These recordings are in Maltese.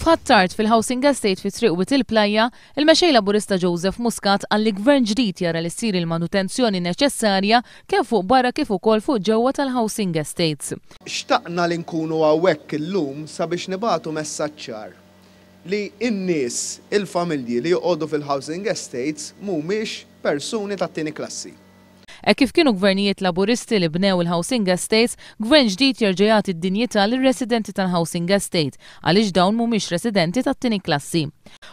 F'Ħattart fil-Housing Estate fi triq Wit il-Plajja, il-mexej Laburista Joseph Muscat qal li gvern ġdid jara li ssir il-manutenzjoni neċessarja kemm fuq barra kif ukoll fuq ġewwa tal-Housing Estates. Xtaqna li nkunu hawnhekk illum sabiex nibagħtu messaġġ ċar li n-nies, il-familji li joqogħdu fil-Housing Estates mhumiex persuni tat-tieni klassi. Kif kienu gvernijiet Laburisti li bnew il-Housing Estates, gvern ġdid jerġa' jagħti d-dinjità lir-residenti tal-Housing Estate għaliex dawn mhumiex residenti tat-tieni klassi.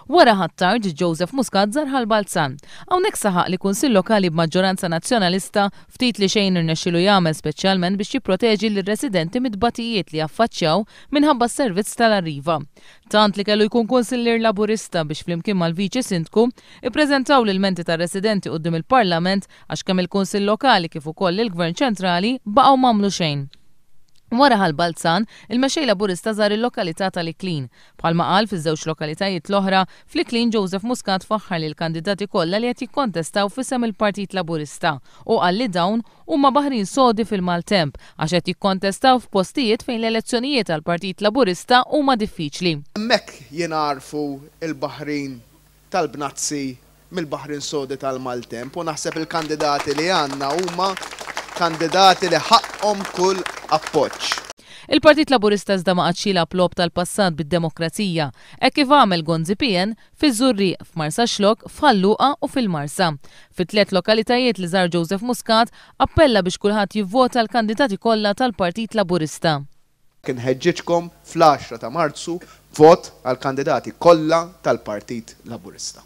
Wara Ħattart Joseph Muscat żar Balzan. Hawnhekk saħaq li kunsill lokali b'maġġoranza nazzjonalista ftit li xejn irnexxielu jagħmel speċjalment biex jipproteġi lir-residenti mid-tbatijiet li affaċċjaw minħabba s-servizz tal-Arriva. Tant li kellu jkun kunsillier Laburista biex flimkien mal-Viċi Sindku ippreżentaw l-ilmenti tar-residenti quddiem il-Parlament għax kemm il-Kunsill lokali kif ukoll il-Gvern ċentrali baqgħu m'għamlu xejn. Wara Balzan, il-mexej Laburista żar il-lokalità tal-Iklin. Bħalma qal fiż-żewġ lokalitajiet l-oħra, fl-Iklin Joseph Muscat faħħar li l-kandidati kollha li qed jikkontestaw f'isem il-Partit Laburista u qal li dawn huma baħrin sodi fil-maltemp għax qed jikkontestaw f'postijiet fejn l-elezzjonijiet għall-Partit Laburista huma diffiċli. Hemmhekk jingħarfu il-baħrin tal-bnazzi mill-baħrin sodi tal-maltemp u naħseb il-kandidati li għandna huma kandidati li ħaqhom kull appoġġ. Il-Partit Laburista iżda ma qadx jilgħab lob tal-passat bid-demokrazija, hekk kif għamel Gonzi Pien fiż-Żurrieq, f'Marsa Xlok, f'Ħalluqa u fil-Marsa. Fit-tliet lokalitajiet li żar Joseph Muscat appella biex kulħadd jivvota l-kandidati kollha tal-Partit Laburista. Kien ħeġġeġkom fl-10 ta' Marzu vot għall-kandidati kollha tal-Partit Laburista.